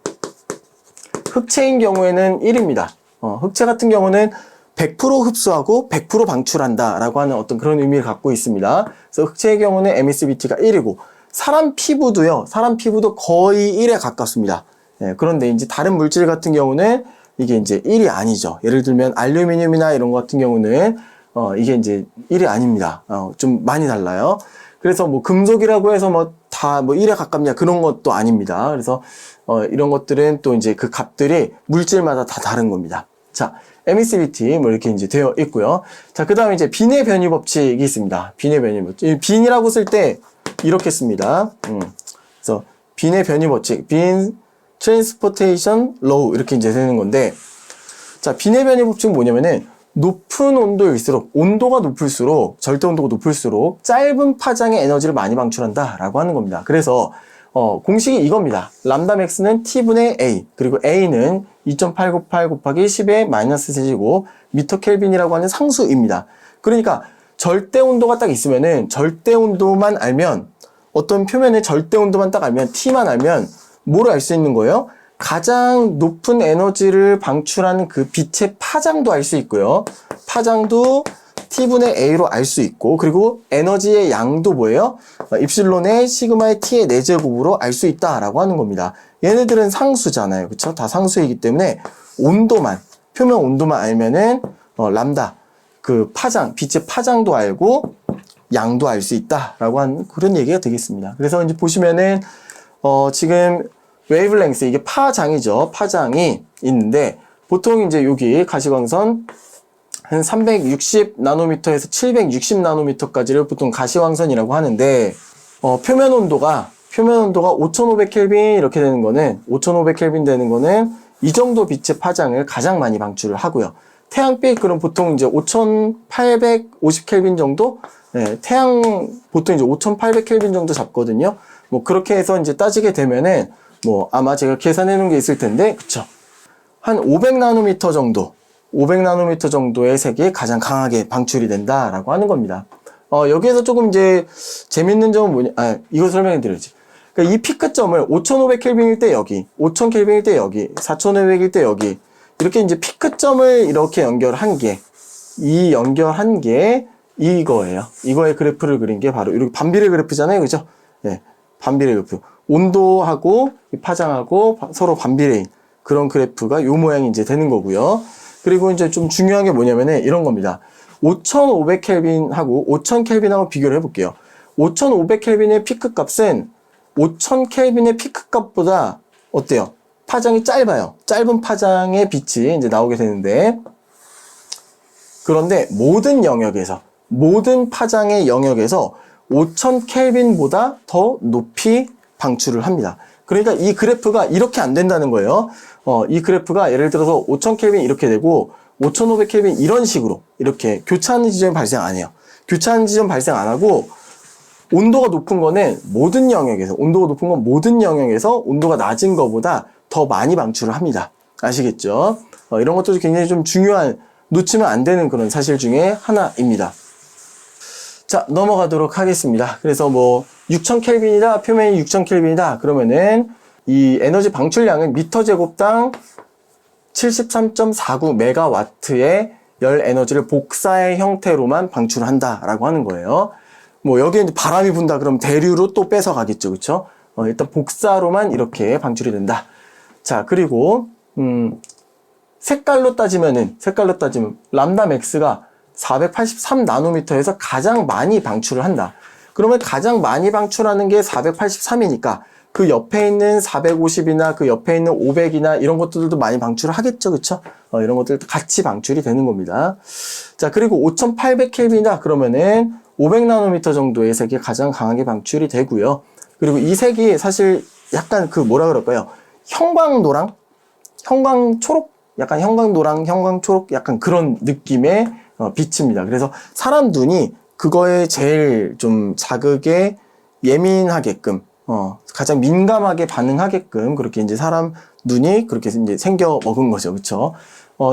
흑체인 경우에는 1입니다. 흑체 같은 경우는 100% 흡수하고 100% 방출한다라고 하는 어떤 그런 의미를 갖고 있습니다. 그래서 흑체의 경우는 MSBT가 1이고 사람 피부도 거의 1에 가깝습니다. 그런데 이제 다른 물질 같은 경우는 이게 이제 1이 아니죠. 예를 들면 알루미늄이나 이런 것 같은 경우는 이게 이제 1이 아닙니다. 좀 많이 달라요. 그래서 뭐 금속이라고 해서 뭐 다 뭐 1에 가깝냐 그런 것도 아닙니다. 그래서 이런 것들은 또 이제 그 값들이 물질마다 다 다른 겁니다. 자, MSBT 뭐 이렇게 이제 되어 있고요. 자, 그다음에 이제 빈의 변이 법칙이 있습니다. 빈의 변이 법칙. 빈이라고 쓸 때 이렇게 씁니다. 그래서 빈의 변이 법칙, 빈 트랜스포테이션 로우 이렇게 이제 되는 건데, 자, 빈의 변이 법칙은 뭐냐면은 높은 온도일수록, 온도가 높을수록, 절대 온도가 높을수록 짧은 파장의 에너지를 많이 방출한다 라고 하는 겁니다. 그래서 공식이 이겁니다. 람다 맥스는 T분의 A, 그리고 A는 2.898 곱하기 10의 마이너스 세제곱 미터 켈빈이라고 하는 상수입니다. 그러니까 절대 온도가 딱 있으면은 절대 온도만 알면, 어떤 표면의 절대 온도만 딱 알면, T만 알면 뭐를 알 수 있는 거예요? 가장 높은 에너지를 방출하는 그 빛의 파장도 알 수 있고요. 파장도 T분의 A로 알 수 있고, 그리고 에너지의 양도 뭐예요? 입실론의 시그마의 T의 4제곱으로 알 수 있다라고 하는 겁니다. 얘네들은 상수잖아요. 그쵸? 다 상수이기 때문에 온도만, 표면 온도만 알면은 람다, 그 파장, 빛의 파장도 알고 양도 알 수 있다라고 하는 그런 얘기가 되겠습니다. 그래서 이제 보시면은 지금 웨이블랭스, 이게 파장이죠. 파장이 있는데, 보통 이제 여기 가시광선 한 360 나노미터에서 760 나노미터까지를 보통 가시광선이라고 하는데, 표면 온도가 5500 켈빈 이렇게 되는 거는, 5500 켈빈 되는 거는 이 정도 빛의 파장을 가장 많이 방출을 하고요. 태양빛, 그럼 보통 이제 5850 켈빈 정도? 네, 태양 보통 이제 5800 켈빈 정도 잡거든요. 뭐 그렇게 해서 이제 따지게 되면은 뭐 아마 제가 계산해 놓은 게 있을 텐데, 그쵸? 한 500나노미터 정도, 500나노미터 정도의 색이 가장 강하게 방출이 된다라고 하는 겁니다. 여기에서 조금 이제 재밌는 점은 뭐냐, 이거 설명해 드려야지. 그러니까 이 피크점을 5500켈빈일 때 여기, 5000켈빈일 때 여기, 4500일 때 여기, 이렇게 이제 피크점을 이렇게 연결한 게 이거예요. 이거의 그래프를 그린 게 바로 이렇게 반비례 그래프잖아요. 그죠? 네, 반비례 그래프. 온도하고 파장하고 서로 반비례인 그런 그래프가 요 모양이 이제 되는 거고요. 그리고 이제 좀 중요한 게 뭐냐면은 이런 겁니다. 5500켈빈하고 5000켈빈하고 비교를 해볼게요. 5500켈빈의 피크 값은 5000켈빈의 피크 값보다 어때요? 파장이 짧아요. 짧은 파장의 빛이 이제 나오게 되는데, 그런데 모든 파장의 영역에서 5000켈빈보다 더 높이 방출을 합니다. 그러니까 이 그래프가 이렇게 안 된다는 거예요. 이 그래프가 예를 들어서 5000켈빈 이렇게 되고 5500켈빈 이런 식으로 이렇게 교차하는 지점이 발생 안 해요. 교차하는 지점 발생 안 하고, 온도가 높은 거는 모든 영역에서 온도가 낮은 거보다 더 많이 방출을 합니다. 아시겠죠? 이런 것도 굉장히 좀 중요한, 놓치면 안 되는 그런 사실 중에 하나입니다. 자, 넘어가도록 하겠습니다. 그래서 뭐 6000켈빈이다, 표면이 6000켈빈이다 그러면은 이 에너지 방출량은 미터 제곱당 73.49 메가와트의 열 에너지를 복사의 형태로만 방출한다라고 하는 거예요. 뭐 여기에 이제 바람이 분다 그러면 대류로 또 뺏어 가겠죠. 그쵸? 일단 복사로만 이렇게 방출이 된다. 자, 그리고 색깔로 따지면 람다 맥스가 483 나노미터에서 가장 많이 방출을 한다. 그러면 가장 많이 방출하는 게 483이니까 그 옆에 있는 450이나 그 옆에 있는 500이나 이런 것들도 많이 방출을 하겠죠. 그쵸? 이런 것들도 같이 방출이 되는 겁니다. 자, 그리고 5800켈빈이다 그러면은 500나노미터 정도의 색이 가장 강하게 방출이 되고요. 그리고 이 색이 사실 약간 그 뭐라 그럴까요? 형광노랑? 형광초록? 약간 형광노랑, 형광초록? 약간 그런 느낌의 빛입니다. 그래서 사람 눈이 그거에 제일 좀 자극에 예민하게끔, 가장 민감하게 반응하게끔 그렇게 이제 사람 눈이 그렇게 이제 생겨 먹은 거죠. 그쵸?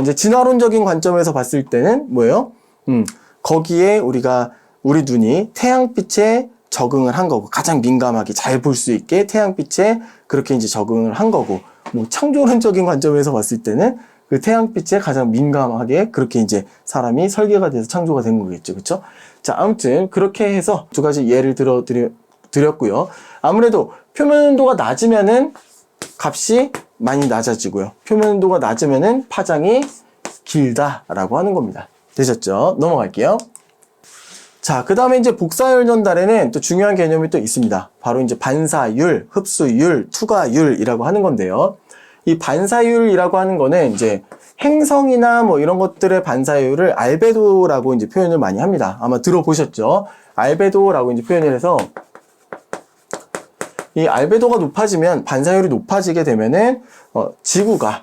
이제 진화론적인 관점에서 봤을 때는 뭐예요? 거기에 우리 눈이 태양빛에 적응을 한 거고, 가장 민감하게 잘 볼 수 있게 태양빛에 그렇게 이제 적응을 한 거고, 뭐 창조론적인 관점에서 봤을 때는 그 태양빛에 가장 민감하게 그렇게 이제 사람이 설계가 돼서 창조가 된 거겠죠. 그쵸? 자, 아무튼 그렇게 해서 두 가지 예를 드렸고요. 아무래도 표면온도가 낮으면은 값이 많이 낮아지고요. 표면온도가 낮으면은 파장이 길다라고 하는 겁니다. 되셨죠? 넘어갈게요. 자, 그 다음에 이제 복사열 전달에는 또 중요한 개념이 또 있습니다. 바로 이제 반사율, 흡수율, 투과율이라고 하는 건데요. 이 반사율이라고 하는 거는 이제 행성이나 뭐 이런 것들의 반사율을 알베도라고 이제 표현을 많이 합니다. 아마 들어보셨죠? 알베도라고 이제 표현을 해서 이 알베도가 높아지면 반사율이 높아지게 되면은 지구가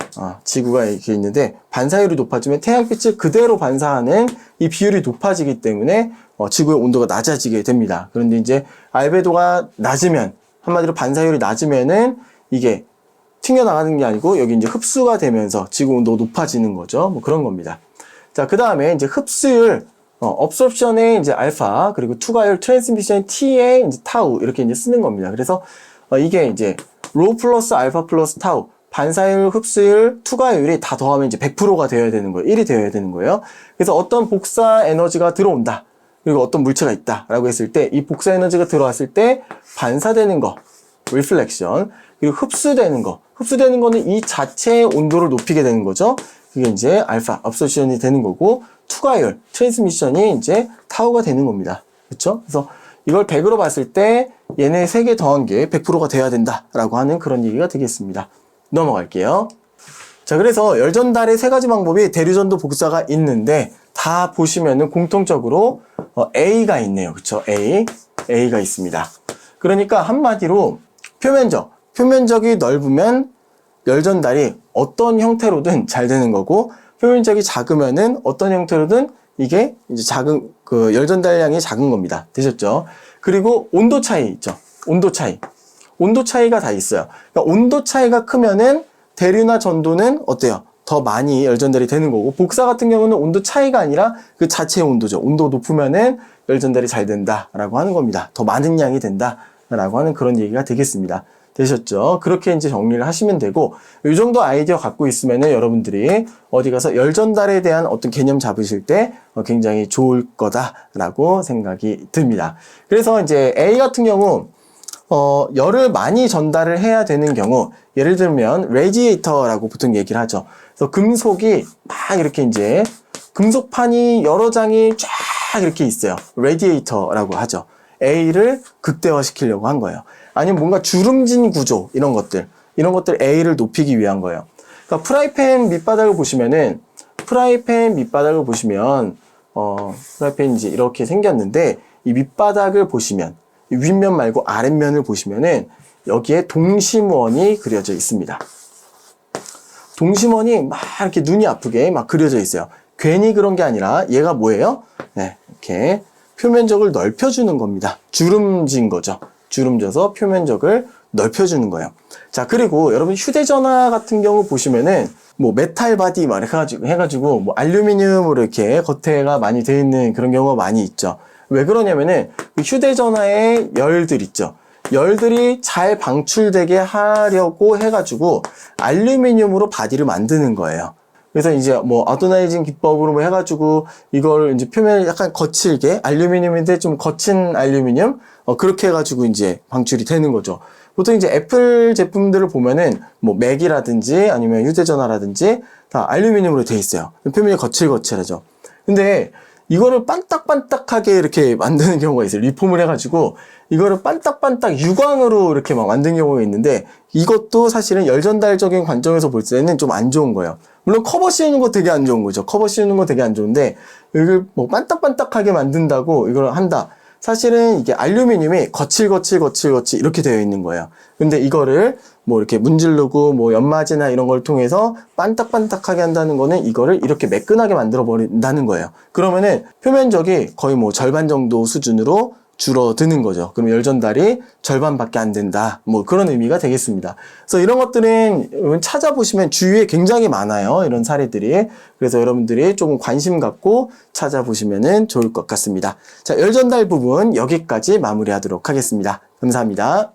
이렇게 있는데 반사율이 높아지면 태양빛을 그대로 반사하는 이 비율이 높아지기 때문에 지구의 온도가 낮아지게 됩니다. 그런데 이제 알베도가 낮으면 한마디로 반사율이 낮으면은 이게 튕겨나가는 게 아니고 여기 이제 흡수가 되면서 지구 온도가 높아지는 거죠. 뭐 그런 겁니다. 자, 그 다음에 이제 흡수율 absorption의 이제 알파, 그리고 투과율, 트랜스미션의 t의 이제 타우, 이렇게 이제 쓰는 겁니다. 그래서, 이게 이제, 로 플러스 알파 플러스 타우, 반사율, 흡수율, 투과율이 다 더하면 이제 100%가 되어야 되는 거예요. 1이 되어야 되는 거예요. 그래서 어떤 복사 에너지가 들어온다. 그리고 어떤 물체가 있다. 라고 했을 때, 이 복사 에너지가 들어왔을 때, 반사되는 거, reflection, 그리고 흡수되는 거는 이 자체의 온도를 높이게 되는 거죠. 그게 이제 알파, absorption이 되는 거고, 투과율, 트랜스미션이 이제 타우가 되는 겁니다. 그렇죠? 그래서 이걸 100으로 봤을 때 얘네 3개 더한 게 100%가 돼야 된다라고 하는 그런 얘기가 되겠습니다. 넘어갈게요. 자, 그래서 열 전달의 3가지 방법이 대류전도 복사가 있는데 다 보시면은 공통적으로 A가 있네요. 그렇죠? A가 있습니다. 그러니까 한마디로 표면적이 넓으면 열 전달이 어떤 형태로든 잘 되는 거고, 표면적이 작으면은 어떤 형태로든 이게 이제 작은 열 전달량이 작은 겁니다. 되셨죠? 그리고 온도 차이 있죠. 온도 차이가 다 있어요. 그러니까 온도 차이가 크면은 대류나 전도는 어때요? 더 많이 열 전달이 되는 거고, 복사 같은 경우는 온도 차이가 아니라 그 자체의 온도죠. 온도 높으면은 열 전달이 잘 된다라고 하는 겁니다. 더 많은 양이 된다라고 하는 그런 얘기가 되겠습니다. 되셨죠? 그렇게 이제 정리를 하시면 되고, 이 정도 아이디어 갖고 있으면은 여러분들이 어디 가서 열 전달에 대한 어떤 개념 잡으실 때 굉장히 좋을 거다라고 생각이 듭니다. 그래서 이제 A 같은 경우, 열을 많이 전달을 해야 되는 경우, 예를 들면 레디에이터라고 보통 얘기를 하죠. 그래서 금속이 막 이렇게 이제 금속판이 여러 장이 쫙 이렇게 있어요. 레디에이터라고 하죠. A를 극대화시키려고 한 거예요. 아니면 뭔가 주름진 구조, 이런 것들 A를 높이기 위한 거예요. 그러니까 프라이팬 밑바닥을 보시면, 프라이팬이 이제 이렇게 생겼는데, 이 밑바닥을 보시면, 윗면 말고 아랫면을 보시면은, 여기에 동심원이 그려져 있습니다. 동심원이 막 이렇게 눈이 아프게 막 그려져 있어요. 괜히 그런 게 아니라, 얘가 뭐예요? 네, 이렇게 표면적을 넓혀주는 겁니다. 주름진 거죠. 주름져서 표면적을 넓혀주는 거예요. 자, 그리고 여러분 휴대전화 같은 경우 보시면은 뭐 메탈 바디 막 해가지고 뭐 알루미늄으로 이렇게 겉에가 많이 되어 있는 그런 경우가 많이 있죠. 왜 그러냐면은 휴대전화의 열들 있죠. 열들이 잘 방출되게 하려고 해가지고 알루미늄으로 바디를 만드는 거예요. 그래서 이제 뭐 아토나이징 기법으로 뭐 해가지고 이걸 이제 표면을 약간 거칠게 알루미늄인데 좀 거친 알루미늄 그렇게 해가지고 이제 방출이 되는 거죠. 보통 이제 애플 제품들을 보면은 뭐 맥이라든지 아니면 휴대전화라든지 다 알루미늄으로 돼 있어요. 표면이 거칠거칠하죠. 근데 이거를 반딱반딱하게 이렇게 만드는 경우가 있어요. 리폼을 해가지고 이거를 반딱반딱 유광으로 이렇게 막 만든 경우가 있는데 이것도 사실은 열전달적인 관점에서 볼 때는 좀 안 좋은 거예요. 물론 커버 씌우는 거 되게 안 좋은 거죠. 커버 씌우는 거 되게 안 좋은데 이걸 뭐 반딱반딱하게 만든다고 이걸 한다. 사실은 이게 알루미늄이 거칠 이렇게 되어 있는 거예요. 근데 이거를 뭐 이렇게 문지르고 뭐 연마제나 이런 걸 통해서 반딱반딱하게 한다는 거는 이거를 이렇게 매끈하게 만들어 버린다는 거예요. 그러면은 표면적이 거의 뭐 절반 정도 수준으로 줄어드는 거죠. 그럼 열전달이 절반밖에 안 된다. 뭐 그런 의미가 되겠습니다. 그래서 이런 것들은 찾아보시면 주위에 굉장히 많아요. 이런 사례들이. 그래서 여러분들이 조금 관심 갖고 찾아보시면 좋을 것 같습니다. 자, 열전달 부분 여기까지 마무리하도록 하겠습니다. 감사합니다.